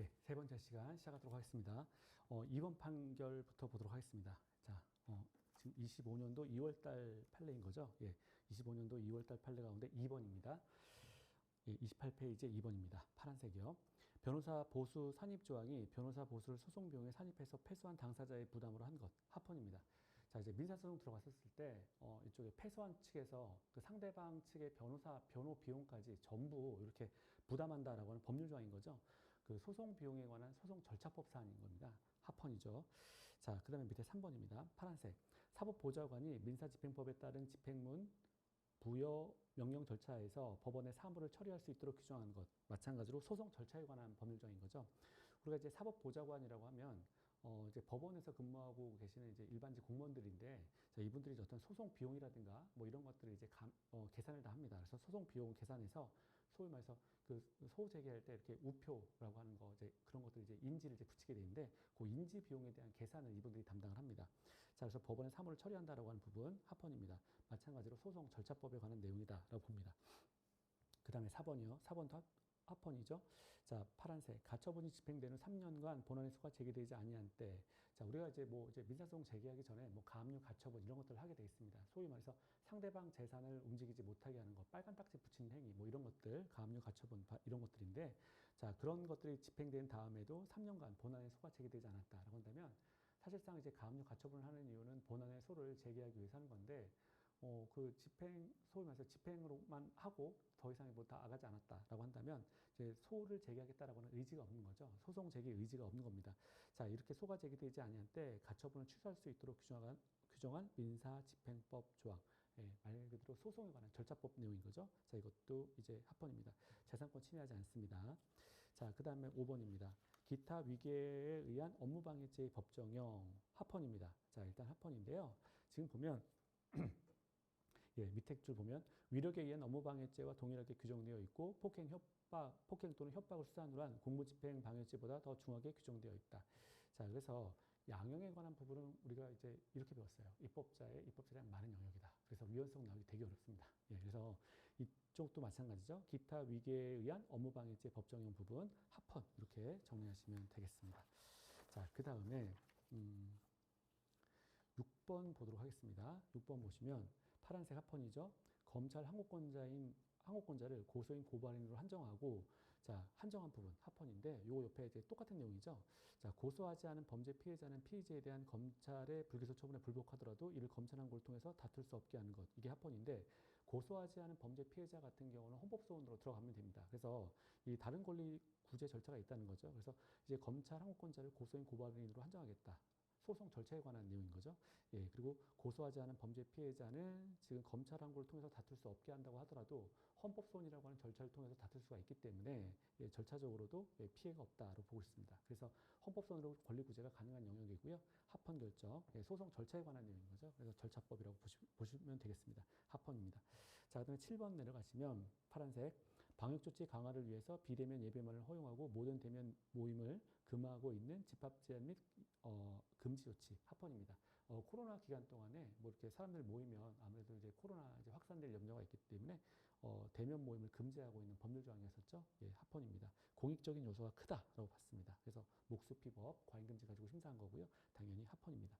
예, 세 번째 시간 시작하도록 하겠습니다. 이번 판결부터 보도록 하겠습니다. 자, 지금 25년도 2월달 판례인 거죠? 예, 25년도 2월달 판례 가운데 2번입니다. 예, 28페이지 2번입니다. 파란색이요. 변호사 보수 산입 조항이 변호사 보수를 소송 비용에 산입해서 패소한 당사자의 부담으로 한 것. 합헌입니다. 자, 이제 민사소송 들어갔었을 때, 이쪽에 패소한 측에서 그 상대방 측의 변호 비용까지 전부 이렇게 부담한다라고 하는 법률 조항인 거죠. 그 소송 비용에 관한 소송 절차법 사안인 겁니다. 합헌이죠. 자, 그 다음에 밑에 3번입니다. 파란색. 사법보좌관이 민사집행법에 따른 집행문, 부여 명령 절차에서 법원의 사무를 처리할 수 있도록 규정한 것. 마찬가지로 소송 절차에 관한 법률정인 거죠. 우리가 이제 사법보좌관이라고 하면 이제 법원에서 근무하고 계시는 이제 일반직 공무원들인데, 자, 이분들이 어떤 소송 비용이라든가 뭐 이런 것들을 이제 계산을 다 합니다. 그래서 소송 비용 계산해서 소위 말해서 그 소호 제기할 때 이렇게 우표라고 하는 거 이제 그런 것들 이제 인지를 이제 붙이게 되는데, 그 인지 비용에 대한 계산을 이분들이 담당을 합니다. 자, 그래서 법원의 사무를 처리한다라고 하는 부분 합헌입니다. 마찬가지로 소송 절차법에 관한 내용이다라고 봅니다. 그 다음에 4번이요. 4번도 합헌이죠. 자, 파란색. 가처분이 집행되는 3년간 본원의 소가 제기되지 아니한 때, 자, 우리가 이제 이제 민사소송 제기하기 전에 가압류, 가처분 이런 것들을 하게 돼 있습니다. 소위 말해서 상대방 재산을 움직이지 못하게 하는 것, 빨간 딱지 붙이는 행위, 뭐 이런 것들, 가압류, 가처분 이런 것들인데, 자, 그런 것들이 집행된 다음에도 3년간 본원의 소가 제기되지 않았다라고 한다면, 사실상 이제 가압류, 가처분을 하는 이유는 본원의 소를 제기하기 위해서 하는 건데, 그 소위 말해서 집행으로만 하고 더 이상 뭐 다 아가지 않았다라고 한다면 이제 소를 제기하겠다라고 하는 의지가 없는 거죠. 소송 제기 의지가 없는 겁니다. 자, 이렇게 소가 제기되지 아니한 때 가처분을 취소할 수 있도록 규정한 민사집행법 조항. 예, 말 그대로 소송에 관한 절차법 내용인 거죠. 자, 이것도 이제 합헌입니다. 재산권 침해하지 않습니다. 자, 그 다음에 5번입니다. 기타 위계에 의한 업무방해죄의 법정형 합헌입니다. 자, 일단 합헌인데요. 지금 보면 예, 밑에 줄 보면 위력에 의한 업무방해죄와 동일하게 규정되어 있고 폭행 또는 협박을 수단으로 한 공무집행 방해죄보다 더 중하게 규정되어 있다. 자, 그래서 양형에 관한 부분은 우리가 이제 이렇게 배웠어요. 입법자에 대한 많은 영역이다. 그래서 위헌성 나오기 되게 어렵습니다. 예, 그래서 이쪽도 마찬가지죠. 기타 위계에 의한 업무방해죄 법정형 부분 합헌 이렇게 정리하시면 되겠습니다. 자, 그 다음에 6번 보도록 하겠습니다. 6번 보시면 파란색 합헌이죠. 검찰 항고권자를 고소인 고발인으로 한정하고, 자, 한정한 부분 합헌인데 요거 옆에 이제 똑같은 내용이죠. 자, 고소하지 않은 범죄 피해자는 피의자에 대한 검찰의 불기소 처분에 불복하더라도 이를 검찰 항고를 통해서 다툴 수 없게 하는 것. 이게 합헌인데, 고소하지 않은 범죄 피해자 같은 경우는 헌법소원으로 들어가면 됩니다. 그래서 이 다른 권리 구제 절차가 있다는 거죠. 그래서 이제 검찰 항고권자를 고소인 고발인으로 한정하겠다. 소송 절차에 관한 내용인 거죠. 예, 그리고 고소하지 않은 범죄 피해자는 지금 검찰 항고를 통해서 다툴 수 없게 한다고 하더라도 헌법소원이라고 하는 절차를 통해서 다툴 수가 있기 때문에 예, 절차적으로도 예, 피해가 없다고 보고 있습니다. 그래서 헌법소원으로 권리구제가 가능한 영역이고요. 합헌 결정, 예, 소송 절차에 관한 내용인 거죠. 그래서 절차법이라고 보시면 되겠습니다. 합헌입니다. 자, 그다음에 7번 내려가시면 파란색 방역조치 강화를 위해서 비대면 예배만을 허용하고 모든 대면 모임을 금하고 있는 집합 제한 및 금지 조치 합헌입니다. 코로나 기간 동안에 뭐 이렇게 사람들 모이면 아무래도 이제 코로나 이제 확산될 염려가 있기 때문에 대면 모임을 금지하고 있는 법률 조항이었었죠. 예, 합헌입니다. 공익적인 요소가 크다라고 봤습니다. 그래서 목수피법 과잉금지 가지고 심사한 거고요. 당연히 합헌입니다.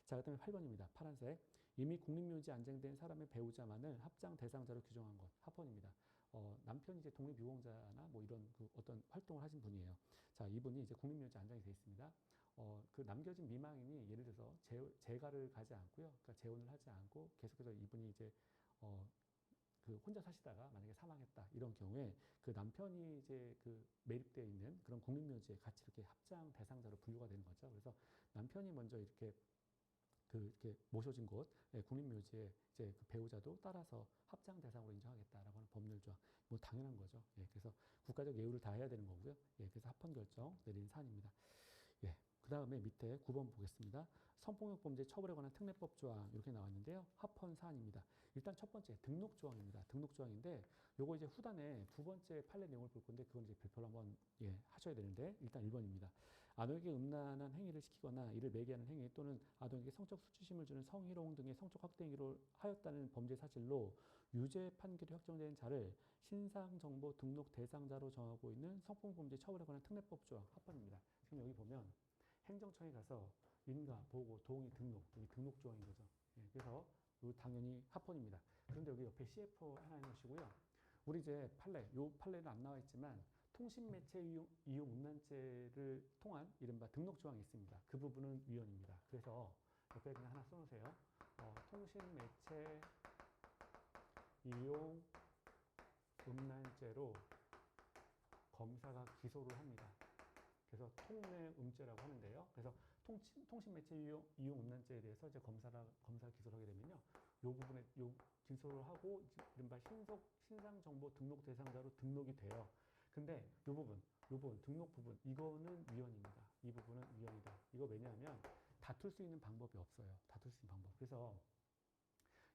자, 그다음에 8번입니다. 파란색 이미 국립묘지에 안장된 사람의 배우자만을 합장 대상자로 규정한 것 합헌입니다. 남편이 이제 독립유공자나 뭐 이런 그 어떤 활동을 하신 분이에요. 자, 이분이 이제 국립묘지에 안장이 되어 있습니다. 그 남겨진 미망인이 예를 들어서 재가를 가지 않고요. 그러니까 재혼을 하지 않고 계속해서 이분이 이제 그 혼자 사시다가 만약에 사망했다 이런 경우에 그 남편이 이제 그 매립되어 있는 그런 국립묘지에 같이 이렇게 합장 대상자로 분류가 되는 거죠. 그래서 남편이 먼저 이렇게 모셔진 곳, 예, 국립묘지에 이제 그 배우자도 따라서 합장 대상으로 인정하겠다라고 하는 법률 조항, 뭐 당연한 거죠. 예, 그래서 국가적 예우를 다 해야 되는 거고요. 예, 그래서 합헌 결정 내린 사안입니다. 예. 그 다음에 밑에 9번 보겠습니다. 성폭력 범죄 처벌에 관한 특례법 조항 이렇게 나왔는데요. 합헌 사안입니다. 일단 첫 번째 등록 조항입니다. 등록 조항인데 요거 이제 후단에 두 번째 판례 내용을 볼 건데 그건 이제 별표로 한번 예, 하셔야 되는데 일단 1번입니다. 아동에게 음란한 행위를 시키거나 이를 매개하는 행위 또는 아동에게 성적 수치심을 주는 성희롱 등의 성적 확대 행위를 하였다는 범죄 사실로 유죄 판결이 확정된 자를 신상정보 등록 대상자로 정하고 있는 성폭력범죄 처벌에 관한 특례법 조항 합헌입니다. 지금 여기 보면 행정청에 가서 인가, 보고, 동의, 등록, 이 등록 조항인 거죠. 예, 그래서 당연히 합헌입니다. 그런데 여기 옆에 CF 하나 해놓으시고요. 우리 이제 판례, 요 판례는 안 나와 있지만 통신매체 이용 음란죄를 통한 이른바 등록 조항이 있습니다. 그 부분은 위헌입니다. 그래서 옆에 그냥 하나 써놓으세요. 통신매체 이용 음란죄로 검사가 기소를 합니다. 그래서 통매음죄라고 하는데요. 그래서 통신매체 이용 음란죄에 대해서 이제 검사가 기소를 하게 되면요. 요 부분에 기소를 하고 이른바 신상정보 등록 대상자로 등록이 돼요. 근데 요 부분 등록 부분 이거는 위헌입니다. 이 부분은 위헌이다. 이거 왜냐하면 다툴 수 있는 방법이 없어요. 다툴 수 있는 방법. 그래서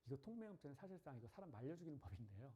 이거 통매음죄는 사실상 이거 사람 말려 죽이는 법인데요.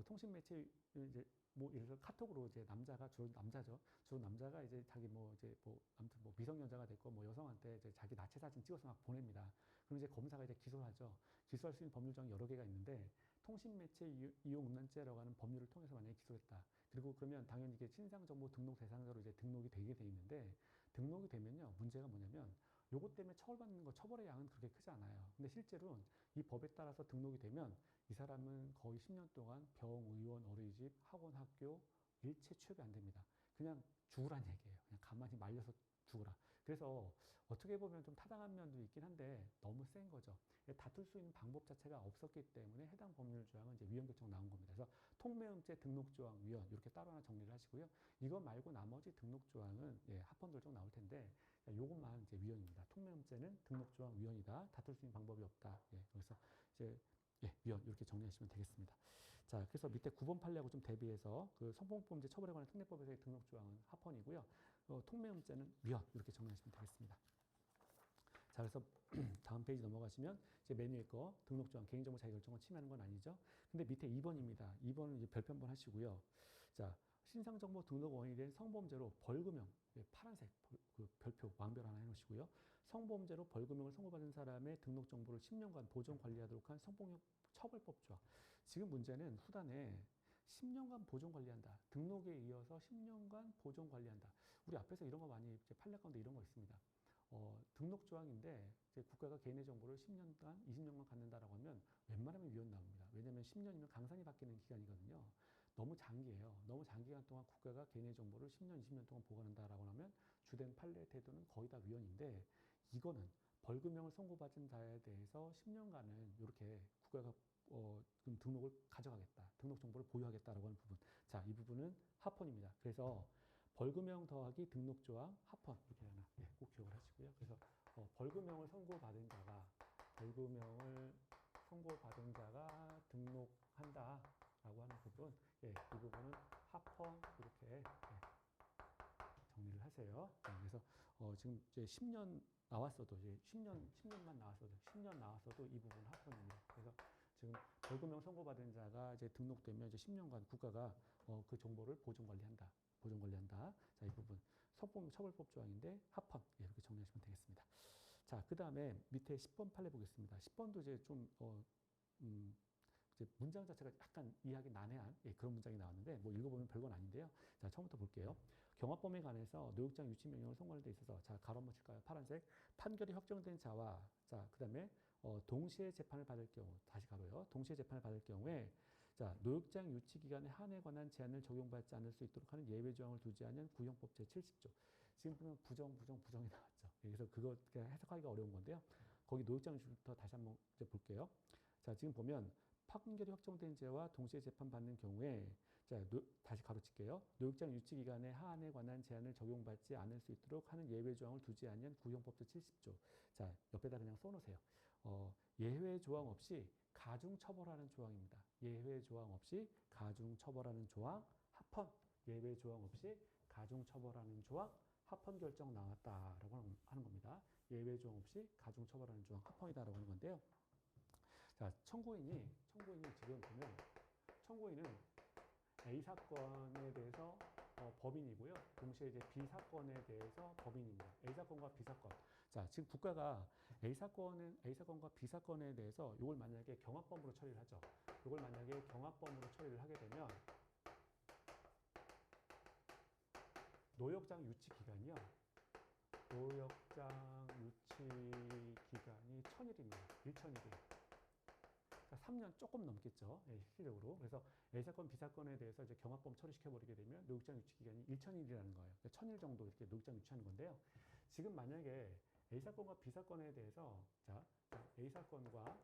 통신매체 이제 뭐 예를 들어 카톡으로 이제 남자가 주로 남자죠. 주로 남자가 이제 자기 아무튼 미성년자가 됐고 여성한테 이제 자기 나체 사진 찍어서 막 보냅니다. 그럼 이제 검사가 이제 기소를 하죠. 기소할 수 있는 법률 조항이 여러 개가 있는데 통신매체 이용 음란죄라고 하는 법률을 통해서 만약에 기소했다. 그리고 그러면 당연히 이게 신상정보 등록 대상자로 이제 등록이 되게 돼 있는데 등록이 되면요. 문제가 뭐냐면 요것 때문에 처벌받는 거 처벌의 양은 그렇게 크지 않아요. 근데 실제로는 이 법에 따라서 등록이 되면 이 사람은 거의 10년 동안 병, 의원, 어린이집, 학원, 학교 일체 취업이 안 됩니다. 그냥 죽으란 얘기예요. 그냥 가만히 말려서 죽으라. 그래서 어떻게 보면 좀 타당한 면도 있긴 한데 너무 센 거죠. 다툴 수 있는 방법 자체가 없었기 때문에 해당 법률 조항은 이제 위헌 결정 나온 겁니다. 그래서 통매음죄 등록 조항 위헌 이렇게 따로 하나 정리를 하시고요. 이거 말고 나머지 등록 조항은 합헌 결정 나올 텐데 요것만 이제 위헌입니다. 통매음죄는 등록 조항 위헌이다. 다툴 수 있는 방법이 없다. 그래서 이제 위헌 이렇게 정리하시면 되겠습니다. 자, 그래서 밑에 9번 판례하고 좀 대비해서 그 성폭력범죄 처벌에 관한 특례법에서의 등록 조항은 합헌이고요. 통매음죄는 위헌 이렇게 정리하시면 되겠습니다. 자, 그래서 다음 페이지 넘어가시면 이제 맨 위에 거 등록 조항 개인정보 자기결정권 침해하는 건 아니죠. 근데 밑에 2번입니다. 2번은 이제 별표 한번 하시고요. 자, 신상정보 등록 원인이 된 성범죄로 벌금형 파란색 그 별표 왕별 하나 해놓으시고요. 성범죄로 벌금형을 선고받은 사람의 등록 정보를 10년간 보존 관리하도록 한 성폭력 처벌법 조항. 지금 문제는 후단에 10년간 보존 관리한다. 등록에 이어서 10년간 보존 관리한다. 우리 앞에서 이런 거 많이 이제 판례 가운데 이런 거 있습니다. 등록 조항인데 이제 국가가 개인의 정보를 10년간, 20년간 갖는다라고 하면 웬만하면 위헌 나옵니다. 왜냐하면 10년이면 강산이 바뀌는 기간이거든요. 너무 장기예요. 너무 장기간 동안 국가가 개인의 정보를 10년, 20년 동안 보관한다라고 하면 주된 판례 태도는 거의 다 위헌인데 이거는 벌금형을 선고받은 자에 대해서 10년간은 이렇게 국가가 그럼 등록을 가져가겠다. 등록 정보를 보유하겠다라고 하는 부분. 자, 이 부분은 합헌입니다. 그래서 벌금형 더하기 등록 조항 합헌 이렇게 하나 꼭 기억을 하시고요. 그래서 벌금형을 선고받은 자가 등록한다라고 하는 부분, 이 부분은 합헌 이렇게 정리를 하세요. 그래서 지금 이제 10년 나왔어도 이제 10년만 나왔어도 이 부분 합헌입니다. 그래서 지금 벌금형 선고받은 자가 이제 등록되면 이제 10년간 국가가 그 정보를 보존 관리한다. 자, 이 부분 성폭력 처벌법 조항인데 합헌 이렇게 정리하시면 되겠습니다. 자, 그 다음에 밑에 10번 판례 보겠습니다. 10번도 이제 좀 이제 문장 자체가 약간 이해하기 난해한 그런 문장이 나왔는데 뭐 읽어보면 별건 아닌데요. 자, 처음부터 볼게요. 경화범에 관해서 노역장 유치 명령을 선고하는 데 있어서 자, 가로 한번 칠까요? 파란색 판결이 확정된 자와 자, 그 다음에 동시에 재판을 받을 경우 다시 가로요. 동시에 재판을 받을 경우에 자, 노역장 유치 기간의 한에 관한 제한을 적용받지 않을 수 있도록 하는 예외 조항을 두지 않은 구형법 제70조. 지금 보면 부정이 나왔죠. 그래서 그거 해석하기가 어려운 건데요. 거기 노역장 유치부터 다시 한번 이제 볼게요. 자, 지금 보면 판결이 확정된 죄와 동시에 재판받는 경우에 자, 다시 가로칠게요. 노역장 유치 기간의 하한에 관한 제한을 적용받지 않을 수 있도록 하는 예외 조항을 두지 않은 구형법 제70조. 자, 옆에다 그냥 써놓으세요. 예외 조항 없이 가중 처벌하는 조항입니다. 예외 조항 없이 가중 처벌하는 조항 합헌. 예외 조항 없이 가중 처벌하는 조항 합헌 결정 나왔다라고 하는 겁니다. 예외 조항 없이 가중 처벌하는 조항 합헌이다라고 하는 건데요. 자, 청구인이 지금 보면 청구인은 A 사건에 대해서 법인이고요. 동시에 이제 B 사건에 대해서 법인입니다. A 사건과 B 사건. 자, 지금 국가가 A 사건과 B 사건에 대해서 이걸 만약에 경합범으로 처리를 하죠. 이걸 만약에 경합범으로 처리를 하게 되면 노역장 유치 기간이요. 노역장 유치 기간이 1000일입니다. 1000일이에요. 그러니까 3년 조금 넘겠죠. 예, 실질적으로. 그래서 A 사건, B 사건에 대해서 이제 경합범 처리시켜버리게 되면 노역장 유치 기간이 1000일이라는 거예요. 그러니까 1000일 정도 이렇게 노역장 유치하는 건데요. 지금 만약에 A 사건과 B 사건에 대해서 자, A 사건과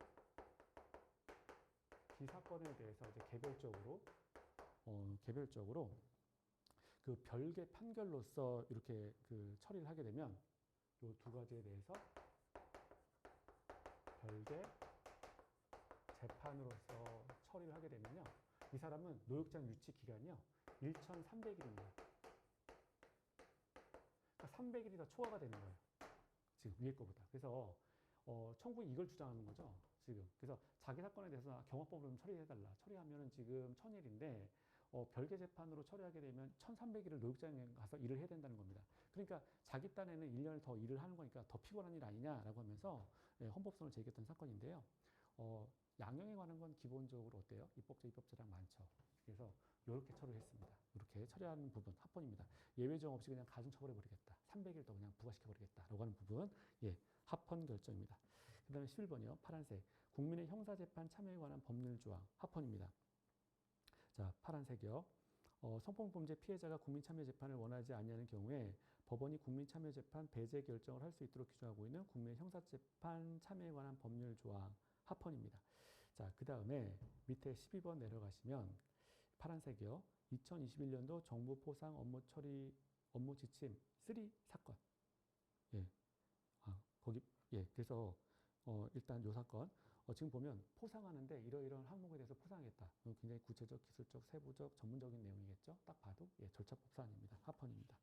B 사건에 대해서 이제 개별적으로 그 별개 판결로서 이렇게 그 처리를 하게 되면 이 두 가지에 대해서 별개 재판으로서 처리를 하게 되면요. 이 사람은 노역장 유치 기간이요. 1300일입니다. 그러니까 300일이 더 초과가 되는 거예요. 지금 위에 거보다. 그래서 청구인이 이걸 주장하는 거죠. 지금. 그래서 자기 사건에 대해서 경합법으로 좀 처리해달라. 처리하면은 지금 1000일인데 별개 재판으로 처리하게 되면 1300일을 노역장에 가서 일을 해야 된다는 겁니다. 그러니까 자기 딴에는 1년을 더 일을 하는 거니까 더 피곤한 일 아니냐라고 하면서 헌법소원을 제기했던 사건인데요. 양형에 관한 건 기본적으로 어때요? 입법제랑 많죠. 그래서 이렇게 처리를 했습니다. 이렇게 처리하는 부분 합헌입니다. 예외적 없이 그냥 가중처벌해버리겠다. 300일 더 그냥 부과시켜버리겠다라고 하는 부분, 예, 합헌 결정입니다. 그 다음에 11번이요. 파란색. 국민의 형사재판 참여에 관한 법률 조항, 합헌입니다. 자, 파란색이요. 성폭력범죄 피해자가 국민참여재판을 원하지 아니하는 경우에 법원이 국민참여재판 배제 결정을 할 수 있도록 규정하고 있는 국민의 형사재판 참여에 관한 법률 조항, 합헌입니다. 자, 그 다음에 밑에 12번 내려가시면 파란색이요. 2021년도 정부 포상 업무 처리 업무 지침 3 사건. 예. 거기, 예. 그래서, 일단 요 사건. 지금 보면 포상하는데 이러이러한 항목에 대해서 포상하겠다. 굉장히 구체적, 기술적, 세부적, 전문적인 내용이겠죠. 딱 봐도, 예. 절차법 사안입니다. 합헌입니다.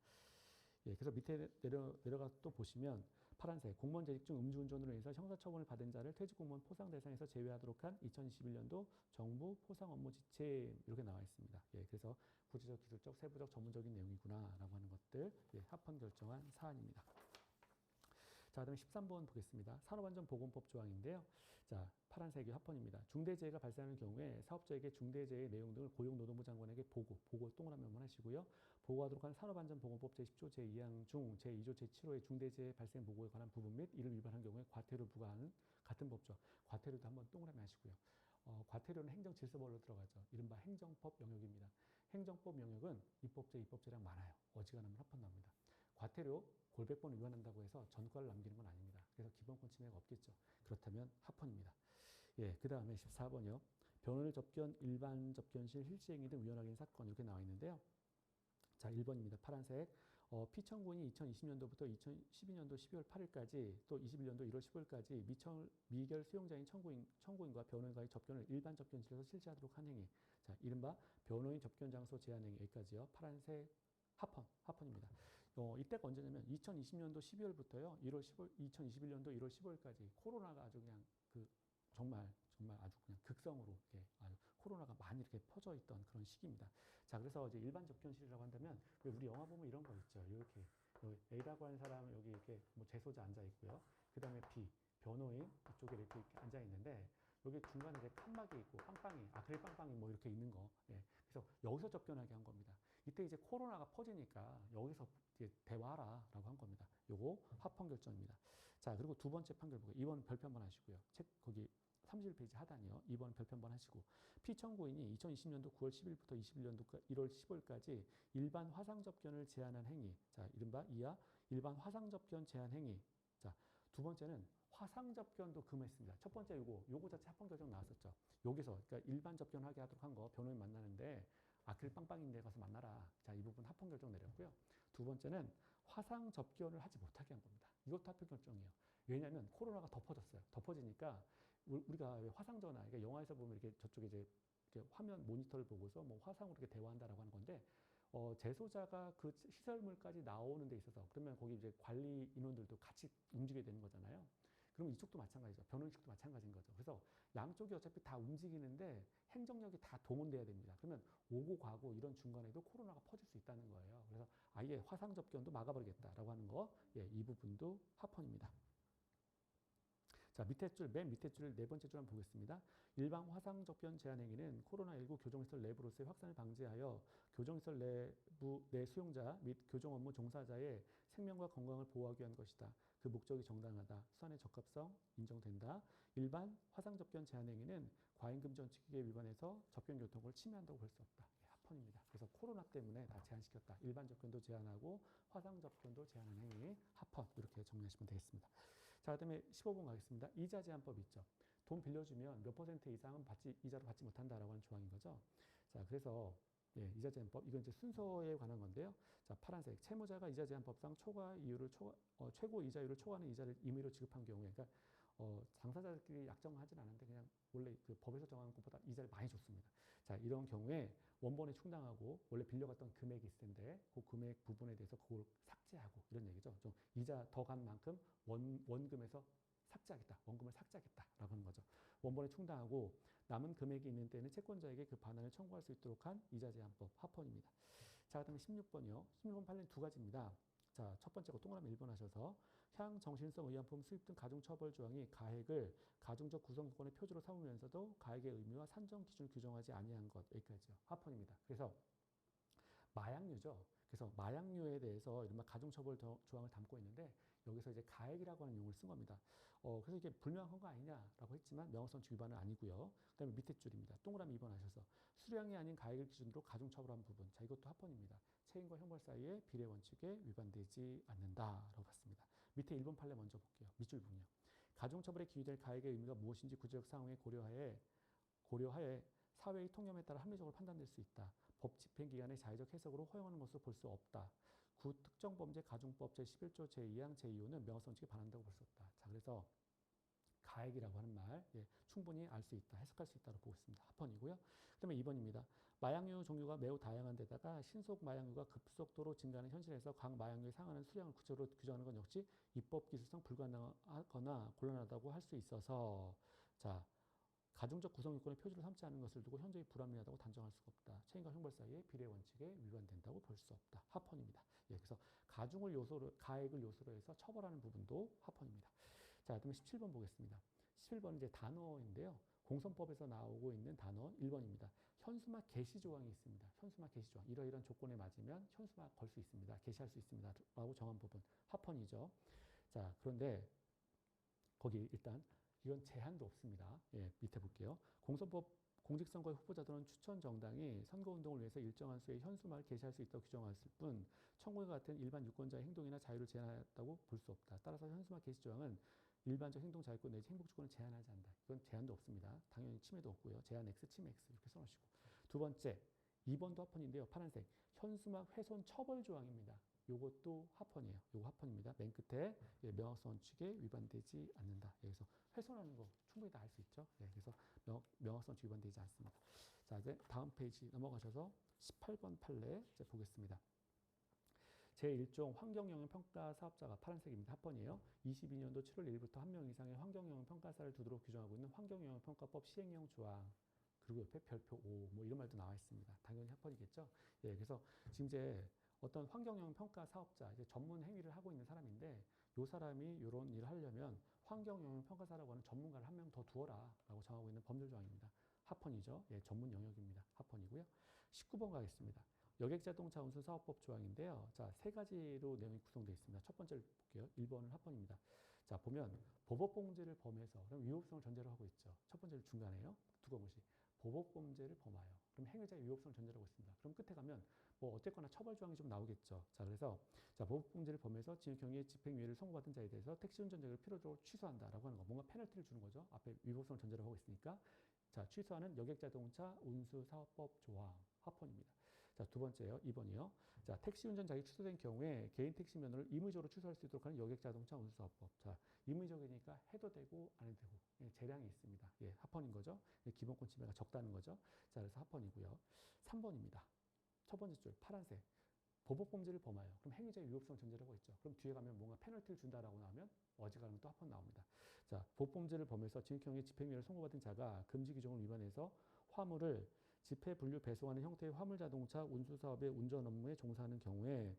예. 그래서 밑에 내려가 또 보시면 파란색 공무원 재직 중 음주운전으로 인해서 형사처분을 받은 자를 퇴직공무원 포상 대상에서 제외하도록 한 2021년도 정부 포상 업무 지침 이렇게 나와 있습니다. 예, 그래서 구체적, 기술적, 세부적, 전문적인 내용이구나라고 하는 것들 예, 합헌 결정한 사안입니다. 자, 그다음에 13번 보겠습니다. 산업안전보건법 조항인데요. 자, 파란색이 합헌입니다. 중대재해가 발생하는 경우에 사업자에게 중대재해 내용 등을 고용노동부 장관에게 보고 동그라미 한번 하시고요. 보고하도록 한 산업안전보건법 제10조 제2항 중 제2조 제7호의 중대재해 발생 보고에 관한 부분 및 이를 위반한 경우에 과태료 부과하는 같은 법조. 과태료도 한번 동그라미 하시고요. 과태료는 행정질서벌로 들어가죠. 이른바 행정법 영역입니다. 행정법 영역은 입법제랑 많아요. 어지간하면 합헌 나옵니다. 과태료 골백 번 위반한다고 해서 전과를 남기는 건 아닙니다. 그래서 기본권 침해가 없겠죠. 그렇다면 합헌입니다. 예, 그 다음에 14번이요. 변호인을 접견, 일반 접견실, 실시행위 등 위헌 사건 이렇게 나와 있는데요. 자, 1번입니다. 파란색. 피청구인이 2020년도부터 2012년도 12월 8일까지 또 21년도 1월 15일까지 미결 수용자인 청구인과 변호인과의 접견을 일반 접견실에서 실시하도록 한 행위. 자, 이른바 변호인 접견 장소 제한 행위. 여기까지요. 파란색 합헌입니다. 이때가 언제냐면 2020년도 12월부터요. 2021년도 1월 15일까지 코로나가 아주 그냥 정말 아주 그냥 극성으로 이렇게 아주 코로나가 많이 이렇게 퍼져 있던 그런 시기입니다. 자, 그래서 이제 일반 접견실이라고 한다면 왜 우리 영화 보면 이런 거 있죠. 이렇게 A라고 하는 사람은 여기 이렇게 뭐 재소자 앉아 있고요. 그 다음에 B 변호인 이쪽에 이렇게 앉아 있는데 여기 중간에 이제 칸막이 있고 빵빵이 아크릴 빵빵이 뭐 이렇게 있는 거. 예. 그래서 여기서 접견하게 한 겁니다. 이때 이제 코로나가 퍼지니까 여기서 이제 대화하라라고 한 겁니다. 요거 합헌 결정입니다. 자, 그리고 두 번째 판결 보고 2번 별표 한번 하시고요. 거기 31페이지 하단이요. 2번 별표 한번 하시고 피청구인이 2020년도 9월 10일부터 21년도 1월 15일까지 일반 화상 접견을 제한한 행위. 자, 이른바 이하 일반 화상 접견 제한 행위. 자, 두 번째는 화상 접견도 금했습니다. 첫 번째 요거 자체 합헌 결정 나왔었죠. 여기서 그러니까 일반 접견하게 하도록 한 거 변호인 만나는데 아크릴 빵빵인데 가서 만나라. 자, 이 부분 합헌 결정 내렸고요. 두 번째는 화상 접견을 하지 못하게 한 겁니다. 이것도 합헌 결정이에요. 왜냐하면 코로나가 더 퍼졌어요. 더 퍼지니까 우리가 화상 전화, 그러니까 영화에서 보면 이렇게 저쪽에 이제 이렇게 화면 모니터를 보고서 뭐 화상으로 이렇게 대화한다라고 하는 건데 재소자가 그 시설물까지 나오는 데 있어서 그러면 거기 이제 관리 인원들도 같이 움직여야 되는 거잖아요. 그럼 이쪽도 마찬가지죠. 변호인측도 마찬가지인 거죠. 그래서 양쪽이 어차피 다 움직이는데 행정력이 다 동원돼야 됩니다. 그러면 오고 가고 이런 중간에도 코로나가 퍼질 수 있다는 거예요. 그래서 아예 화상 접견도 막아버리겠다라고 하는 거, 예, 이 부분도 합헌입니다. 자, 밑에 줄, 맨 밑에 줄 네 번째 줄 한번 보겠습니다. 일반 화상 접견 제한 행위는 코로나19 교정시설 내부로서의 확산을 방지하여 교정시설 내부 내 수용자 및 교정 업무 종사자의 생명과 건강을 보호하기 위한 것이다. 그 목적이 정당하다. 수단의 적합성 인정된다. 일반 화상 접견 제한 행위는 과잉금지 원칙에 위반해서 접견 교통을 침해한다고 볼 수 없다. 예, 합헌입니다. 그래서 코로나 때문에 다 제한시켰다. 일반 접견도 제한하고 화상 접견도 제한하는 행위 합헌 이렇게 정리하시면 되겠습니다. 자, 그다음에 15번 가겠습니다. 이자 제한법 있죠. 돈 빌려주면 몇 퍼센트 이상은 이자로 받지 못한다라고 하는 조항인 거죠. 자, 그래서 예, 이자 제한법 이건 이제 순서에 관한 건데요. 자, 파란색 채무자가 이자 제한법상 최고 이자율을 초과하는 이자를 임의로 지급한 경우에, 그러니까 당사자들끼리 약정하진 않은데 그냥 원래 그 법에서 정한 것보다 이자를 많이 줬습니다. 자, 이런 경우에 원본에 충당하고 원래 빌려갔던 금액이 있을 텐데 그 금액 부분에 대해서 그걸 삭제하고 이런 얘기죠. 좀 이자 더 간 만큼 원금에서 삭제하겠다. 원금을 삭제하겠다라고 하는 거죠. 원본에 충당하고 남은 금액이 있는 때는 채권자에게 그 반환을 청구할 수 있도록 한 이자 제한법 합헌입니다. 자, 그다음에 16번이요. 16번 판례는 두 가지입니다. 자, 첫 번째 거 동그라미 1번 하셔서 향정신성 의약품 수입 등 가중처벌 조항이 가액을 가중적 구성요건의 표주로 삼으면서도 가액의 의미와 산정 기준을 규정하지 아니한 것, 여기까지요. 합헌입니다. 그래서 마약류죠. 그래서 마약류에 대해서 이른바 가중처벌 조항을 담고 있는데 여기서 이제 가액이라고 하는 용어를 쓴 겁니다. 그래서 이게 불명확한 거 아니냐라고 했지만 명확성치 위반은 아니고요. 그다음에 밑에 줄입니다. 동그라미 2번 하셔서 수량이 아닌 가액을 기준으로 가중처벌한 부분. 자, 이것도 합헌입니다. 책임과 형벌 사이의 비례 원칙에 위반되지 않는다라고 봤습니다. 밑에 1번 판례 먼저 볼게요. 밑줄 부분이요. 가중처벌에 기유될 가액의 의미가 무엇인지 구체적 상황에 고려하에 사회의 통념에 따라 합리적으로 판단될 수 있다. 법 집행 기간의 자의적 해석으로 허용하는 것으로 볼 수 없다. 구 특정 범죄 가중법 제11조 제2항 제2호는 명확성칙에 반한다고 볼 수 없다. 자, 그래서 가액이라고 하는 말, 예, 충분히 알 수 있다, 해석할 수 있다고 보고 있습니다. 합헌이고요. 그다음에 2번입니다. 마약류 종류가 매우 다양한 데다가 신속 마약류가 급속도로 증가하는 현실에서 각 마약류에 상하는 수량을 구체적으로 규정하는 건 역시 입법 기술상 불가능하거나 곤란하다고 할 수 있어서, 자, 가중적 구성 요건의 표준을 삼지 않은 것을 두고 현저히 불합리하다고 단정할 수가 없다. 책임과 형벌 사이의 비례 원칙에 위반된다고 볼 수 없다. 합헌입니다. 예, 그래서 가액을 요소로 해서 처벌하는 부분도 합헌입니다. 자, 그다음에 17번 보겠습니다. 17번은 이제 단어인데요. 공선법에서 나오고 있는 단어 1번입니다. 현수막 개시 조항이 있습니다. 현수막 개시 조항. 이러이러한 조건에 맞으면 현수막 걸 수 있습니다. 개시할 수 있습니다. 라고 정한 부분. 합헌이죠. 자, 그런데 거기 일단 이건 제한도 없습니다. 예, 밑에 볼게요. 공선법 공직선거의 후보자들은 추천 정당이 선거운동을 위해서 일정한 수의 현수막을 게시할 수 있다고 규정했을 뿐 청구와 같은 일반 유권자의 행동이나 자유를 제한하였다고 볼 수 없다. 따라서 현수막 게시 조항은 일반적 행동 자유권 내지 행복주권을 제한하지 않는다. 이건 제한도 없습니다. 당연히 침해도 없고요. 제한 X, 침해 X 이렇게 써놓으시고. 두 번째, 2번도 합헌인데요. 파란색, 현수막 훼손 처벌 조항입니다. 요것도 합헌이에요. 요거 합헌입니다. 맨 끝에 예, 명확성 원칙에 위반되지 않는다. 여기서 훼손하는 거 충분히 다 알 수 있죠. 예, 그래서 명확성 원칙 위반되지 않습니다. 자, 이제 다음 페이지 넘어가셔서 18번 판례 이제 보겠습니다. 제1종 환경영향 평가 사업자가 파란색입니다. 합헌이에요. 22년도 7월 1일부터 한 명 이상의 환경영향 평가사를 두도록 규정하고 있는 환경영향 평가법 시행령 조항. 그리고 옆에 별표 5, 뭐 이런 말도 나와 있습니다. 당연히 합헌이겠죠. 예, 그래서 지금 이제 어떤 환경영향 평가 사업자, 이제 전문 행위를 하고 있는 사람인데, 요 사람이 이런 일을 하려면 환경영향 평가사라고 하는 전문가를 한 명 더 두어라 라고 정하고 있는 법률 조항입니다. 합헌이죠. 예, 전문 영역입니다. 합헌이고요. 19번 가겠습니다. 여객자동차 운수사업법 조항인데요. 자, 세 가지로 내용이 구성되어 있습니다. 첫 번째를 볼게요. 1번은 합헌입니다. 자, 보면 보법범죄를 범해서, 그럼 위법성을 전제로 하고 있죠. 첫 번째를 중간에요. 두꺼무시. 보법범죄를 범하여. 그럼 행위자의 위법성을 전제로 하고 있습니다. 그럼 끝에 가면 뭐 어쨌거나 처벌 조항이 좀 나오겠죠. 자, 그래서 자, 보법범죄를 범해서 징역형의 집행유예를 선고받은 자에 대해서 택시운전 자격을 필요적으로 취소한다라고 하는 거. 뭔가 페널티를 주는 거죠. 앞에 위법성을 전제로 하고 있으니까. 자, 취소하는 여객자동차 운수사업법 조항. 합헌입니다. 자, 두 번째요. 2번이요. 자, 택시 운전 자격이 취소된 경우에 개인 택시 면허를 임의적으로 취소할 수 있도록 하는 여객자동차 운수사업법. 자, 임의적이니까 해도 되고 안 해도 되고. 예, 재량이 있습니다. 예, 합헌인 거죠. 예, 기본권 침해가 적다는 거죠. 자, 그래서 합헌이고요. 3번입니다. 첫 번째 줄 파란색. 보복범죄를 범하여. 그럼 행위자의 위법성 전제라고 했죠. 그럼 뒤에 가면 뭔가 페널티를 준다라고 나오면 어지간하면 또 합헌 나옵니다. 자, 보복범죄를 범해서 징역형의 집행유예를 선고받은 자가 금지 규정을 위반해서 화물을 집회 분류 배송하는 형태의 화물 자동차 운수 사업의 운전 업무에 종사하는 경우에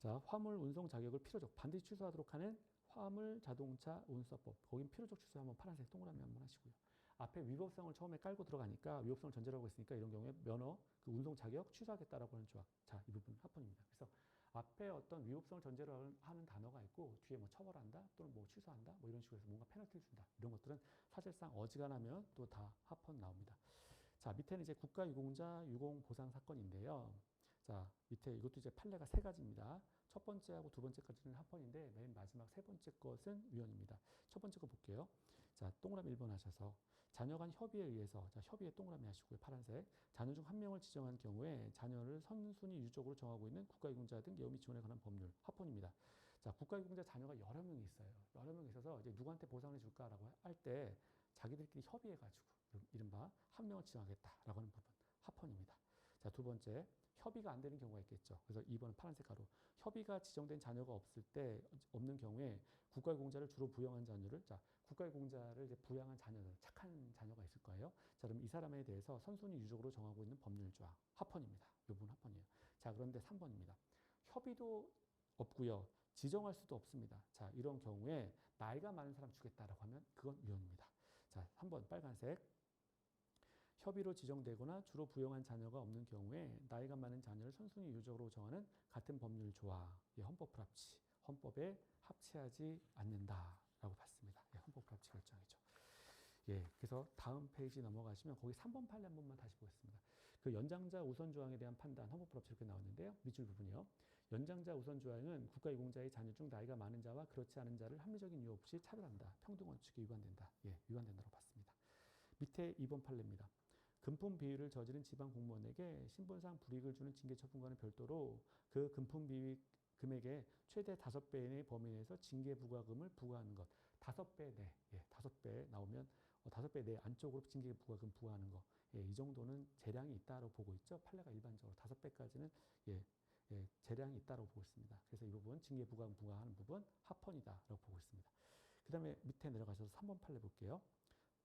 자, 화물 운송 자격을 필요적 반드시 취소하도록 하는 화물 자동차 운수사법. 거긴 필요적 취소 한번 파란색 동그라미 한번 하시고요. 앞에 위법성을 처음에 깔고 들어가니까 위법성을 전제라고 했으니까 이런 경우에 면허, 그 운송 자격 취소하겠다라고 하는 조항. 자, 이 부분 합헌입니다. 그래서 앞에 어떤 위법성을 전제로 하는 단어가 있고 뒤에 뭐 처벌한다 또는 뭐 취소한다 뭐 이런 식으로 해서 뭔가 페널티를 준다. 이런 것들은 사실상 어지간하면 또 다 합헌 나옵니다. 자, 밑에는 이제 국가유공자 유공보상 사건인데요. 자, 밑에 이것도 이제 판례가 세 가지입니다. 첫 번째하고 두 번째까지는 합헌인데 맨 마지막 세 번째 것은 위헌입니다. 첫 번째 거 볼게요. 자, 동그라미 1번 하셔서 자녀 간 협의에 의해서 자, 협의에 동그라미 하시고요. 파란색. 자녀 중 한 명을 지정한 경우에 자녀를 선순위 유족으로 정하고 있는 국가유공자 등 예우 및 지원에 관한 법률 합헌입니다. 자, 국가유공자 자녀가 여러 명이 있어요. 여러 명이 있어서 이제 누구한테 보상을 줄까라고 할 때 자기들끼리 협의해가지고 이른바 한 명을 지정하겠다라고 하는 부분 합헌입니다. 자, 두 번째 협의가 안 되는 경우가 있겠죠. 그래서 2번은 파란색 가로. 협의가 지정된 자녀가 없을 때 없는 경우에 국가유공자를 주로 부양한 자녀를 자, 국가유공자를 이제 부양한 자녀들 착한 자녀가 있을 거예요. 자, 그럼 이 사람에 대해서 선순위 유족으로 정하고 있는 법률 조항 합헌입니다. 이 부분 합헌이에요. 자, 그런데 3번입니다. 협의도 없고요. 지정할 수도 없습니다. 자, 이런 경우에 나이가 많은 사람 주겠다라고 하면 그건 위헌입니다. 자, 3번 빨간색. 협의로 지정되거나 주로 부양한 자녀가 없는 경우에 나이가 많은 자녀를 선순위 유족으로 정하는 같은 법률 조항, 예, 헌법 불합치, 헌법에 합치하지 않는다라고 봤습니다. 예, 헌법 불합치 결정이죠. 예, 그래서 다음 페이지 넘어가시면 거기 3번 판례 한 번만 다시 보겠습니다. 그 연장자 우선 조항에 대한 판단, 헌법 불합치 이렇게 나왔는데요. 밑줄 부분이요. 연장자 우선 조항은 국가유공자의 자녀 중 나이가 많은 자와 그렇지 않은 자를 합리적인 이유 없이 차별한다. 평등원칙에 위반된다. 예, 위반된다고 봤습니다. 밑에 2번 판례입니다. 금품 비위를 저지른 지방 공무원에게 신분상 불이익을 주는 징계 처분과는 별도로 그 금품 비위 금액의 최대 5배 이내의 범위 내에서 징계 부과금을 부과하는 것. 5배 내, 예, 5배 나오면 5배 내 안쪽으로 징계 부과금 부과하는 거. 예, 이 정도는 재량이 있다고 보고 있죠. 판례가 일반적으로 5배까지는 예, 예, 재량이 있다고 보고 있습니다. 그래서 이 부분 징계 부과금 부과하는 부분 합헌이다라고 보고 있습니다. 그 다음에 밑에 내려가셔서 3번 판례 볼게요.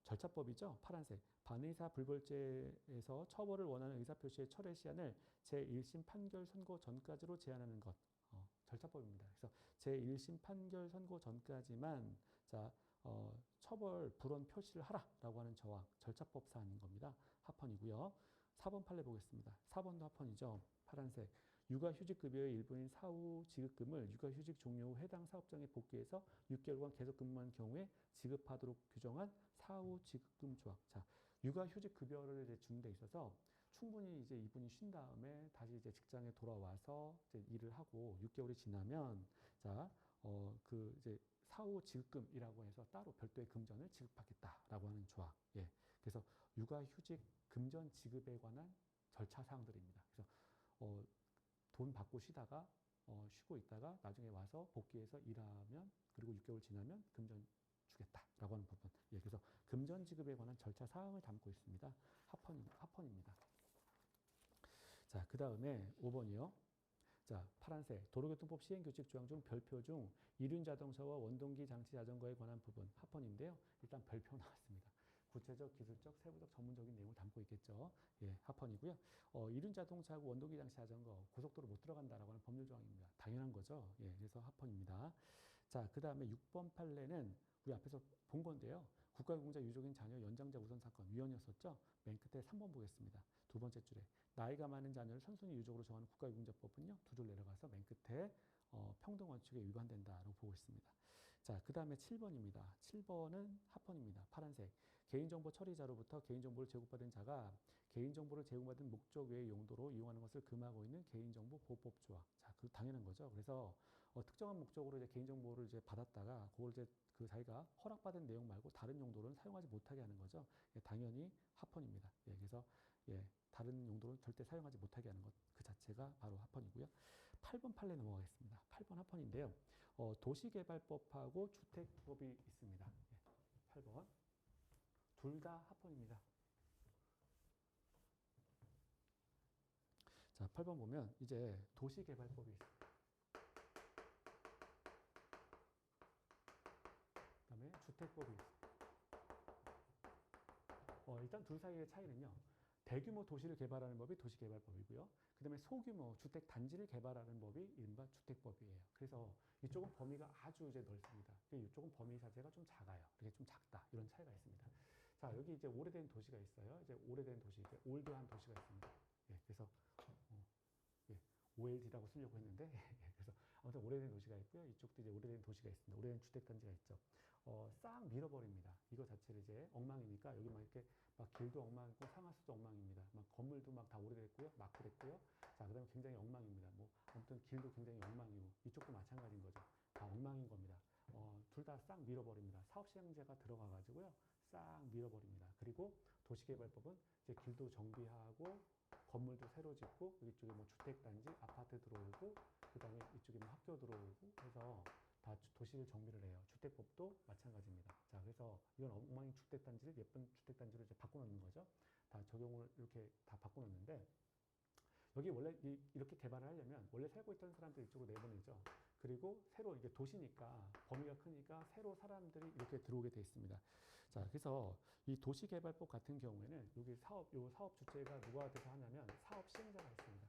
절차법이죠. 파란색. 반의사 불벌죄에서 처벌을 원하는 의사표시의 철회 시한을 제1심 판결 선고 전까지로 제한하는 것. 절차법입니다. 그래서 제1심 판결 선고 전까지만 자, 처벌 불원 표시를 하라라고 하는 저항. 절차법 사안인 겁니다. 합헌이고요. 4번 판례 보겠습니다. 4번도 합헌이죠. 파란색. 육아휴직급여의 일부인 사후 지급금을 육아휴직 종료 후 해당 사업장에 복귀해서 6개월간 계속 근무한 경우에 지급하도록 규정한 사후 지급금 조항. 자, 육아휴직급여를 이제 주는 데 있어서 충분히 이제 이분이 쉰 다음에 다시 이제 직장에 돌아와서 이제 일을 하고 6개월이 지나면 자, 그 이제 사후 지급금이라고 해서 따로 별도의 금전을 지급하겠다라고 하는 조항. 예. 그래서 육아휴직 금전 지급에 관한 절차 사항들입니다. 그래서 돈 받고 쉬다가 쉬고 있다가 나중에 와서 복귀해서 일하면 그리고 6개월 지나면 금전 주겠다라고 하는 부분. 예, 그래서 금전 지급에 관한 절차 사항을 담고 있습니다. 합헌입니다. 자, 그 다음에 5번이요. 자, 파란색 도로교통법 시행규칙 조항 중 별표 중 이륜자동차와 원동기 장치 자전거에 관한 부분 합헌인데요. 일단 별표 나왔습니다. 구체적, 기술적, 세부적, 전문적인 내용을 담고 있겠죠. 예, 합헌이고요. 이륜자동차하고 원동기 장치 자전거 고속도로 못 들어간다라고 하는 법률 조항입니다. 당연한 거죠. 예, 그래서 합헌입니다. 자, 그 다음에 6번 판례는 우리 앞에서 본 건데요. 국가유공자 유족인 자녀 연장자 우선 사건 위헌이었었죠. 맨 끝에 3번 보겠습니다. 두 번째 줄에 나이가 많은 자녀를 선순위 유족으로 정하는 국가유공자법은요. 두 줄 내려가서 맨 끝에 평등원칙에 위반된다라고 보고 있습니다. 자, 그 다음에 7번입니다. 7번은 합헌입니다. 파란색. 개인정보 처리자로부터 개인정보를 제공받은 자가 개인정보를 제공받은 목적 외의 용도로 이용하는 것을 금하고 있는 개인정보 보호법 조항. 자, 그 당연한 거죠. 그래서 특정한 목적으로 이제 개인정보를 이제 받았다가 그걸 이제 그 자기가 허락받은 내용 말고 다른 용도로는 사용하지 못하게 하는 거죠. 예, 당연히 합헌입니다. 예, 그래서 예, 다른 용도로는 절대 사용하지 못하게 하는 것 그 자체가 바로 합헌이고요. 8번 판례 넘어가겠습니다. 8번 합헌인데요. 도시개발법하고 주택법이 있습니다. 예, 8번. 둘 다 합헌입니다. 자, 8번 보면 이제 도시개발법이 있습니다. 그다음에 주택법이 있습니다. 일단 둘 사이의 차이는요. 대규모 도시를 개발하는 법이 도시개발법이고요. 그 다음에 소규모 주택단지를 개발하는 법이 이른바 주택법이에요. 그래서 이쪽은 범위가 아주 이제 넓습니다. 이쪽은 범위 자체가 좀 작아요. 이렇게 좀 작다. 이런 차이가 있습니다. 자, 여기 이제 오래된 도시가 있어요. 이제 오래된 도시, 이제 올드한 도시가 있습니다. 예, 그래서 OLD라고 쓰려고 했는데, 그래서 아무튼 오래된 도시가 있고요. 이쪽도 이제 오래된 도시가 있습니다. 오래된 주택단지가 있죠. 싹 밀어버립니다. 이거 자체를 이제 엉망이니까 여기 막 이렇게 막 길도 엉망이고 상하수도 엉망입니다. 막 건물도 막 다 오래됐고요. 막 그랬고요. 자, 그 다음에 굉장히 엉망입니다. 뭐, 아무튼 길도 굉장히 엉망이고 이쪽도 마찬가지인 거죠. 다 엉망인 겁니다. 둘 다 싹 밀어버립니다. 사업시행자가 들어가가지고요. 싹 밀어버립니다. 그리고 도시개발법은 이제 길도 정비하고 건물도 새로 짓고 이쪽에 뭐 주택단지, 아파트 들어오고 그 다음에 이쪽에 뭐 학교 들어오고 해서 다 도시를 정비를 해요. 주택법도 마찬가지입니다. 자, 그래서 이건 엉망인 주택단지를 예쁜 주택단지로 이제 바꿔놓는 거죠. 다 적용을 이렇게 다 바꿔놓는데 여기 원래 이렇게 개발을 하려면 원래 살고 있던 사람들 이쪽으로 내보내죠. 그리고 새로 이게 도시니까 범위가 크니까 새로 사람들이 이렇게 들어오게 돼 있습니다. 자, 그래서 이 도시개발법 같은 경우에는 여기 요 사업 주체가 누가 돼서 하냐면 사업 시행자가 있습니다.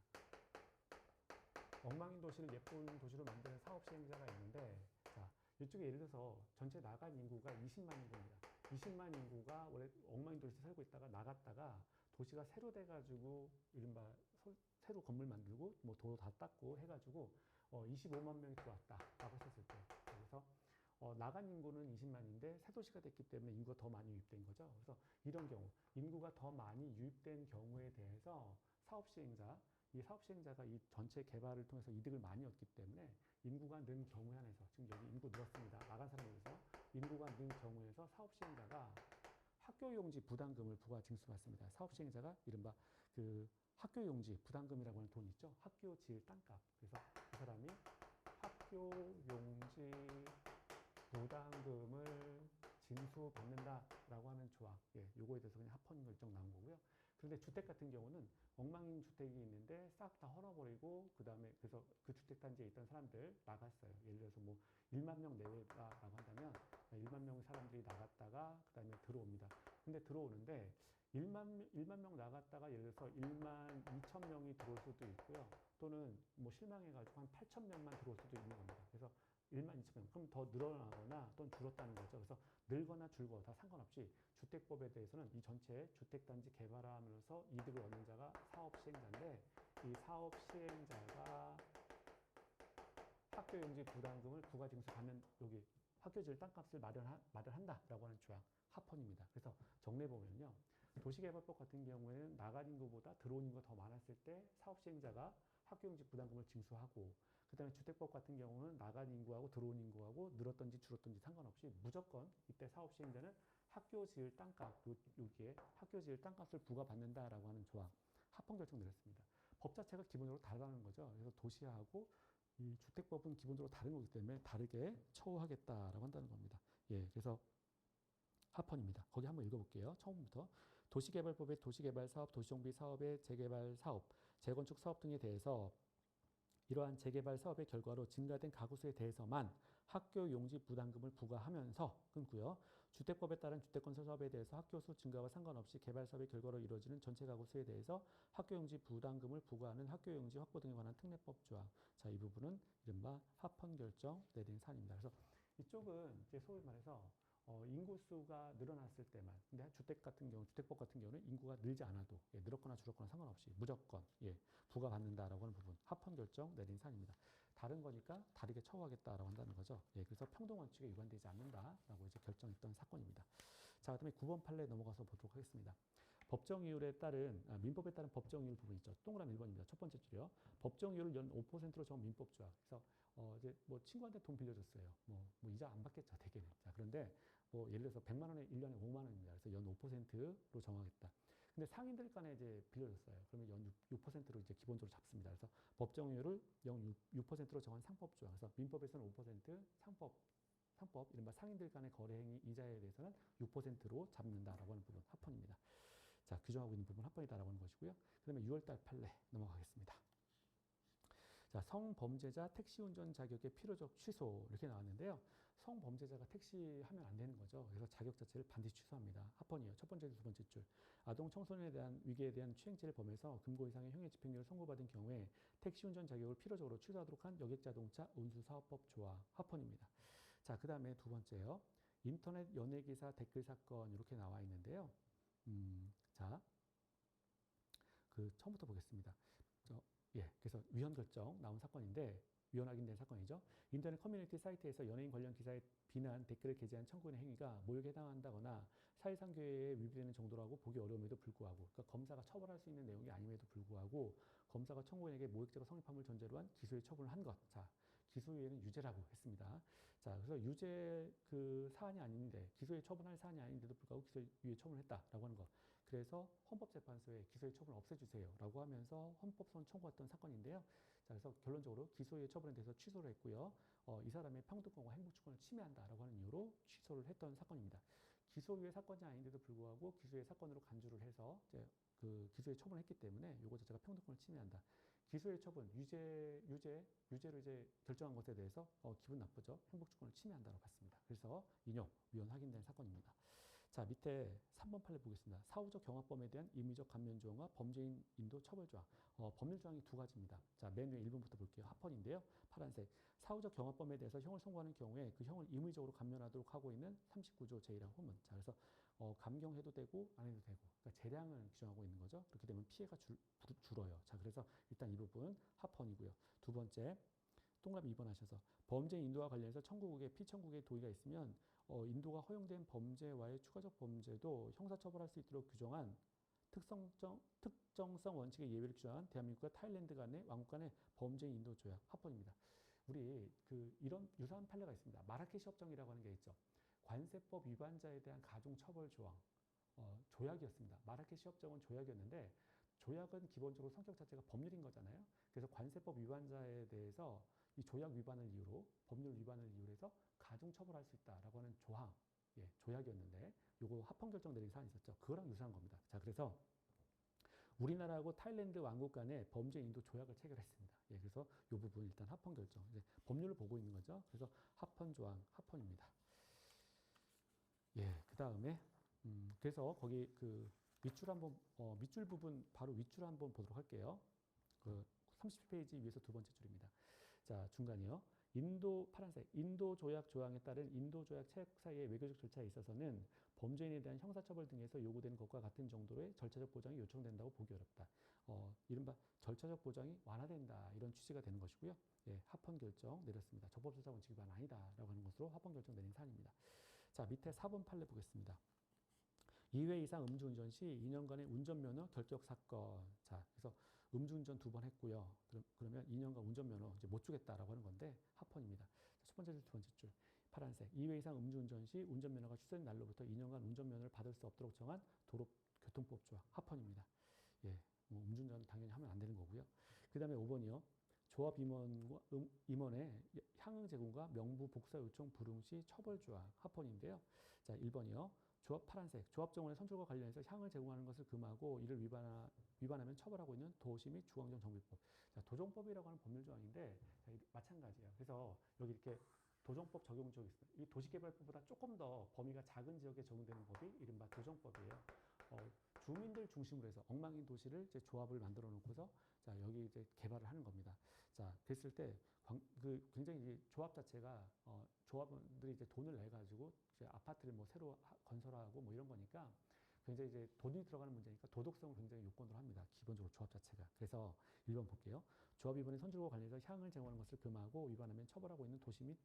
엉망인 도시를 예쁜 도시로 만드는 사업 시행자가 있는데, 자, 이쪽에 예를 들어서 전체 나간 인구가 20만 인구입니다. 20만 인구가 원래 엉망인 도시에 살고 있다가 나갔다가 도시가 새로 돼가지고 이른바 새로 건물 만들고 뭐 도로 다 닦고 해가지고 25만 명이 들어왔다라고 했었을 때, 그래서 나간 인구는 20만인데 새 도시가 됐기 때문에 인구가 더 많이 유입된 거죠. 그래서 이런 경우 인구가 더 많이 유입된 경우에 대해서 이 사업 시행자가 이 전체 개발을 통해서 이득을 많이 얻기 때문에 인구가 는 경우에 한해서 지금 여기 인구 늘었습니다. 나간 사람에서 인구가 는 경우에서 사업 시행자가 학교용지 부담금을 부과 징수받습니다. 사업 시행자가 이른바 그 학교용지 부담금이라고 하는 돈 있죠. 학교 지을 땅값. 그래서 그 사람이 학교용지 부담금을 징수받는다라고 하는 조항. 예, 요거에 대해서 그냥 합헌 결정 나온 거고요. 그런데 주택 같은 경우는 엉망인 주택이 있는데 싹 다 헐어버리고 그다음에 그래서 그 주택단지에 있던 사람들 나갔어요. 예를 들어서 뭐 1만 명 내외라고 한다면 1만 명의 사람들이 나갔다가 그다음에 들어옵니다. 근데 들어오는데 1만 명 나갔다가 예를 들어서 1만 2천 명이 들어올 수도 있고요. 또는 뭐 실망해가지고 한 8천 명만 들어올 수도 있는 겁니다. 그래서 1만 2천 명. 그럼 더 늘어나거나 또는 줄었다는 거죠. 그래서 늘거나 줄거 다 상관없이 주택법에 대해서는 이 전체 주택단지 개발하면서 이득을 얻는 자가 사업시행자인데 이 사업시행자가 학교용지 부담금을 부가징수 받는 여기 학교 지을 땅값을 마련한다라고 하는 조항 합헌입니다. 그래서 정리해 보면요. 도시개발법 같은 경우에는 나간 인구보다 들어온 인구가 더 많았을 때 사업시행자가 학교용지 부담금을 징수하고 그 다음에 주택법 같은 경우는 나간 인구하고 들어온 인구하고 늘었던지 줄었던지 상관없이 무조건 이때 사업시행자는 학교 지을 땅값, 여기에 학교 지을 땅값을 부과받는다라고 하는 조항, 합헌 결정 내렸습니다. 법 자체가 기본적으로 다르다는 거죠. 그래서 도시하고 이 주택법은 기본적으로 다른 거기 때문에 다르게 처우하겠다라고 한다는 겁니다. 예, 그래서 합헌입니다. 거기 한번 읽어볼게요. 처음부터. 도시개발법의 도시개발 사업, 도시정비 사업의 재개발 사업, 재건축 사업 등에 대해서 이러한 재개발 사업의 결과로 증가된 가구수에 대해서만 학교 용지 부담금을 부과하면서 끊고요. 주택법에 따른 주택건설 사업에 대해서 학교수 증가와 상관없이 개발 사업의 결과로 이루어지는 전체 가구수에 대해서 학교 용지 부담금을 부과하는 학교 용지 확보 등에 관한 특례법 조항. 자, 이 부분은 이른바 합헌 결정 내린 사안입니다. 그래서 이쪽은 이제 소위 말해서 인구수가 늘어났을 때만. 근데 주택 같은 경우, 주택법 같은 경우는 인구가 늘지 않아도 예, 늘었거나 줄었거나 상관없이 무조건 예, 부과받는다라고 하는 부분. 합헌 결정 내린 사안입니다. 다른 거니까 다르게 처우하겠다라고 한다는 거죠. 예, 그래서 평등 원칙에 위반되지 않는다라고 이제 결정했던 사건입니다. 자, 그다음에 9번 판례 넘어가서 보도록 하겠습니다. 법정 이율에 따른 민법에 따른 법정 이율 부분 있죠. 동그라미 1번입니다. 첫 번째 줄이요. 법정 이율을 연 5%로 정한 민법 조항. 그래서 이제 뭐 친구한테 돈 빌려줬어요. 뭐 이자 안 받겠죠, 대개는. 자, 그런데 뭐 예를 들어서 100만 원에 1년에 5만 원입니다. 그래서 연 5%로 정하겠다. 근데 상인들 간에 이제 빌려줬어요. 그러면 연 6%로 이제 기본적으로 잡습니다. 그래서 법정 이율을 연 6%로 정한 상법 조항. 그래서 민법에서는 5%, 상법, 이른바 상인들 간의 거래 행위 이자에 대해서는 6%로 잡는다라고 하는 부분 합헌입니다. 자, 규정하고 있는 부분 합헌이다라고 하는 것이고요. 그다음에 6월달 판례 넘어가겠습니다. 자, 성범죄자 택시운전 자격의 필요적 취소 이렇게 나왔는데요. 성범죄자가 택시하면 안 되는 거죠. 그래서 자격 자체를 반드시 취소합니다. 합헌이요. 첫 번째, 두 번째 줄. 아동 청소년에 대한 위계에 대한 추행죄를 범해서 금고 이상의 형의 집행유예를 선고받은 경우에 택시운전 자격을 필요적으로 취소하도록 한 여객자동차 운수사업법 조항 합헌입니다. 자, 그 다음에 두 번째요. 인터넷 연예기사 댓글 사건 이렇게 나와 있는데요. 자, 그 처음부터 보겠습니다. 예, 그래서 위헌 결정 나온 사건인데 위헌 확인된 사건이죠. 인터넷 커뮤니티 사이트에서 연예인 관련 기사에 비난 댓글을 게재한 청구인의 행위가 모욕에 해당한다거나 사회상 교회에 위배되는 정도라고 보기 어려움에도 불구하고, 그러니까 검사가 처벌할 수 있는 내용이 아님에도 불구하고 검사가 청구인에게 모욕죄가 성립함을 전제로 한 기소유예 처분을 한 것. 자, 기소유예는 유죄라고 했습니다. 자, 그래서 유죄 그 사안이 아닌데 기소유예 처분할 사안이 아닌데도 불구하고 기소유예 처분을 했다라고 하는 것. 그래서 헌법재판소에 기소유예 처분을 없애주세요라고 하면서 헌법소원 청구했던 사건인데요. 자, 그래서 결론적으로 기소유예 처분에 대해서 취소를 했고요. 이 사람의 평등권과 행복주권을 침해한다라고 하는 이유로 취소를 했던 사건입니다. 기소유예 사건이 아닌데도 불구하고 기소유예 사건으로 간주를 해서 이제 그 기소유예 처분을 했기 때문에 이거 자체가 평등권을 침해한다. 기소유예 처분, 유죄로 이제 결정한 것에 대해서 기분 나쁘죠. 행복주권을 침해한다고 봤습니다. 그래서 인용, 위헌 확인된 사건입니다. 자, 밑에 3번 판례 보겠습니다. 사후적 경합범에 대한 임의적 감면 조항과 범죄인 인도 처벌 조항. 법률 조항이 두 가지입니다. 자, 맨 위에 1번부터 볼게요. 합헌인데요. 파란색. 사후적 경합범에 대해서 형을 선고하는 경우에 그 형을 임의적으로 감면하도록 하고 있는 39조 제1항 호문. 자, 그래서 감경해도 되고 안 해도 되고. 그러니까 재량을 규정하고 있는 거죠. 그렇게 되면 피해가 줄어요. 자, 그래서 일단 이 부분 합헌이고요. 두 번째. 동그라미 2번 하셔서 범죄 인도와 관련해서 청구국의 피청구국의 도의가 있으면 인도가 허용된 범죄와의 추가적 범죄도 형사처벌할 수 있도록 규정한 특정성 원칙의 예외를 규정한 대한민국과 타일랜드 간의 왕국 간의 범죄 인도 조약 합헌입니다. 우리 이런 유사한 판례가 있습니다. 마라케시 협정이라고 하는 게 있죠. 관세법 위반자에 대한 가중처벌 조항 조약이었습니다. 마라케시 협정은 조약이었는데 조약은 기본적으로 성격 자체가 법률인 거잖아요. 그래서 관세법 위반자에 대해서 이 조약 위반을 이유로 법률 위반을 이유로 해서 가중 처벌할 수 있다라고 하는 조항, 예, 조약이었는데 요거 합헌 결정 내린 사안이 있었죠. 그거랑 유사한 겁니다. 자, 그래서 우리나라하고 타일랜드 왕국 간에 범죄 인도 조약을 체결했습니다. 예, 그래서 요 부분 일단 합헌 결정. 이제 법률을 보고 있는 거죠. 그래서 합헌 조항, 합헌입니다. 예, 그 다음에 그래서 거기 그 밑줄 한번 밑줄 부분 바로 윗줄 한번 보도록 할게요. 그 37페이지 위에서 두 번째 줄입니다. 자, 중간이요. 파란색 인도 조약 조항에 따른 인도 조약 체결 사이의 외교적 절차에 있어서는 범죄인에 대한 형사처벌 등에서 요구되는 것과 같은 정도의 절차적 보장이 요청된다고 보기 어렵다. 이른바 절차적 보장이 완화된다 이런 취지가 되는 것이고요. 예, 합헌 결정 내렸습니다. 적법조사 원칙 위반 아니다라고 하는 것으로 합헌 결정 내린 사안입니다. 자, 밑에 4번 판례 보겠습니다. 2회 이상 음주운전 시 2년간의 운전면허 결격 사건. 자, 그래서 음주운전 2번 했고요. 그러면 2년간 운전면허 이제 못 주겠다라고 하는 건데 합헌입니다. 첫 번째 줄, 두 번째 줄. 파란색. 2회 이상 음주운전 시 운전면허가 취소된 날로부터 2년간 운전면허를 받을 수 없도록 정한 도로교통법 조항. 합헌입니다. 예, 뭐 음주운전 당연히 하면 안 되는 거고요. 그 다음에 5번이요. 조합 임원의 향응 제공과 명부 복사 요청 불응 시 처벌 조항. 합헌인데요. 자, 1번이요. 파란색. 조합 정원의 선출과 관련해서 향을 제공하는 것을 금하고 이를 위반하면 처벌하고 있는 도시 및 주거환경 정비법. 자, 도정법이라고 하는 법률 조항인데 마찬가지예요. 그래서 여기 이렇게 도정법 적용 지역이 있습니다. 이 도시개발법보다 조금 더 범위가 작은 지역에 적용되는 법이 이른바 도정법이에요. 주민들 중심으로 해서 엉망인 도시를 이제 조합을 만들어 놓고서 자, 여기 이제 개발을 하는 겁니다. 자, 됐을 때 굉장히 조합 자체가 조합원들이 이제 돈을 내 가지고 이제 아파트를 뭐 새로 건설하고 뭐 이런 거니까 굉장히 이제 돈이 들어가는 문제니까 도덕성을 굉장히 요건으로 합니다. 기본적으로 조합 자체가. 그래서 1번 볼게요. 조합 위반의 선출과 관련해서 향을 제공하는 것을 금하고 위반하면 처벌하고 있는 도시 및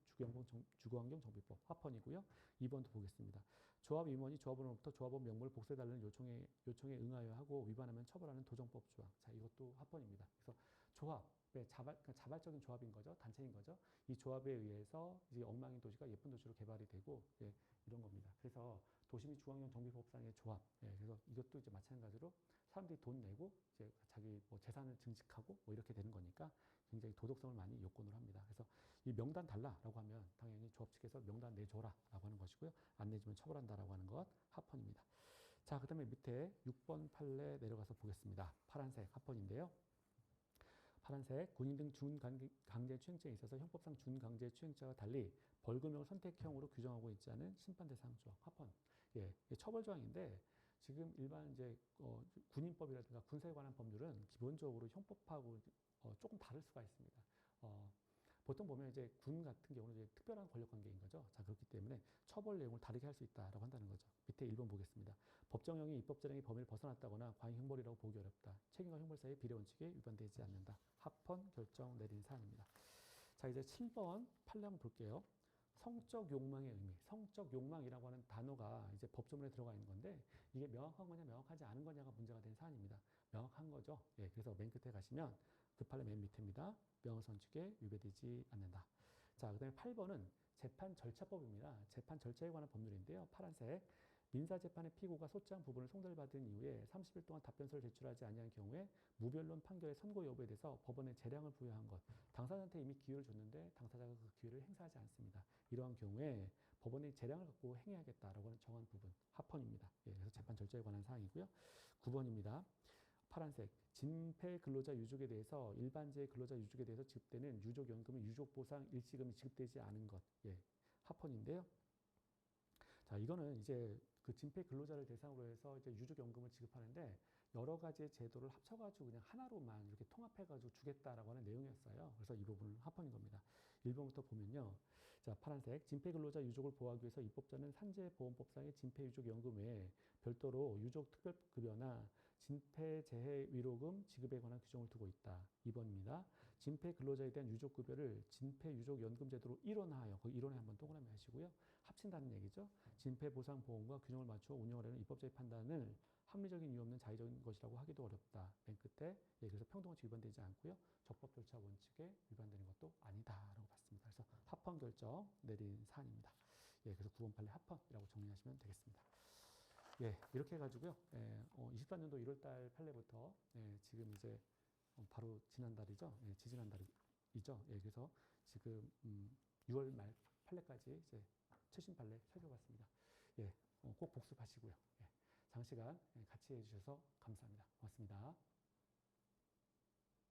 주거환경 정비법 합헌이고요. 2번도 보겠습니다. 조합 임원이 조합원으로부터 조합원 명부를 복사해달라는 요청에 응하여 하고 위반하면 처벌하는 도정법 조항. 자, 이것도 합헌입니다. 그래서 조합, 그러니까 자발적인 조합인 거죠. 단체인 거죠. 이 조합에 의해서 이제 엉망인 도시가 예쁜 도시로 개발이 되고, 예, 이런 겁니다. 그래서 도시 및 주거환경 정비법상의 조합. 예, 그래서 이것도 이제 마찬가지로 사람들이 돈 내고 이제 자기 뭐 재산을 증식하고 뭐 이렇게 되는 거니까 굉장히 도덕성을 많이 요건으로 합니다. 그래서 이 명단 달라라고 하면 당연히 조합 측에서 명단 내줘라라고 하는 것이고요. 안 내주면 처벌한다라고 하는 것 합헌입니다. 자, 그 다음에 밑에 6번 판례 내려가서 보겠습니다. 파란색 합헌인데요. 파란색 군인 등 준강제추행죄에 있어서 형법상 준강제추행죄와 달리 벌금형 선택형으로 규정하고 있지 않은 심판 대상 조항 합헌. 예, 처벌 조항인데 지금 일반 이제 군인법이라든가 군사에 관한 법률은 기본적으로 형법하고 조금 다를 수가 있습니다. 보통 보면 이제 군 같은 경우는 이제 특별한 권력 관계인 거죠. 자, 그렇기 때문에 처벌 내용을 다르게 할 수 있다라고 한다는 거죠. 밑에 1번 보겠습니다. 법정형이 입법재량의 범위를 벗어났다거나 과잉 형벌이라고 보기 어렵다. 책임과 형벌 사이의 비례 원칙에 위반되지 않는다. 합헌 결정 내린 사안입니다. 자, 이제 7번 판례 한번 볼게요. 성적 욕망의 의미, 성적 욕망이라고 하는 단어가 이제 법조문에 들어가 있는 건데 이게 명확한 거냐 명확하지 않은 거냐가 문제가 된 사안입니다. 명확한 거죠. 예, 그래서 맨 끝에 가시면 그 판례 맨 밑에입니다. 명성칙에 위배되지 않는다. 자, 그 다음에 8번은 재판 절차법입니다. 재판 절차에 관한 법률인데요. 파란색. 민사재판의 피고가 소장 부분을 송달받은 이후에 30일 동안 답변서를 제출하지 아니한 경우에 무변론 판결의 선고 여부에 대해서 법원에 재량을 부여한 것. 당사자한테 이미 기회를 줬는데 당사자가 그 기회를 행사하지 않습니다. 이러한 경우에 법원이 재량을 갖고 행해야겠다라고 정한 부분. 합헌입니다. 예, 그래서 재판 절차에 관한 사항이고요. 9번입니다. 파란색. 진폐 근로자 유족에 대해서 일반재 근로자 유족에 대해서 지급되는 유족연금의 유족보상 일시금이 지급되지 않은 것. 예, 합헌인데요. 자, 이거는 이제 그 진폐 근로자를 대상으로 해서 이제 유족연금을 지급하는데 여러 가지의 제도를 합쳐가지고 그냥 하나로만 이렇게 통합해가지고 주겠다라고 하는 내용이었어요. 그래서 이 부분은 합헌인 겁니다. 1번부터 보면요. 자, 파란색. 진폐 근로자 유족을 보호하기 위해서 입법자는 산재보험법상의 진폐 유족연금 외에 별도로 유족 특별급여나 진폐재해 위로금 지급에 관한 규정을 두고 있다. 2번입니다. 진폐 근로자에 대한 유족급여를 진폐유족연금 제도로 일원화하여, 그 일원에 한번 동그라미 하시고요. 합친다는 얘기죠. 진폐보상보험과 균형을 맞추어 운영하려는 입법자의 판단을 합리적인 이유 없는 자의적인 것이라고 하기도 어렵다. 맨 끝에, 예, 그래서 평등원칙 위반되지 않고요. 적법 절차 원칙에 위반되는 것도 아니다라고 봤습니다. 그래서 합헌 결정 내린 사안입니다. 예, 그래서 9번 판례 합헌이라고 정리하시면 되겠습니다. 예, 이렇게 해가지고요. 24년도 1월달 판례부터 지금 이제 바로 지난달이죠. 예, 지지난달이죠. 예, 그래서 지금 6월 말 판례까지 이제 최신 판례 살펴봤습니다. 예, 꼭 복습하시고요. 예, 장시간 같이 해주셔서 감사합니다. 고맙습니다.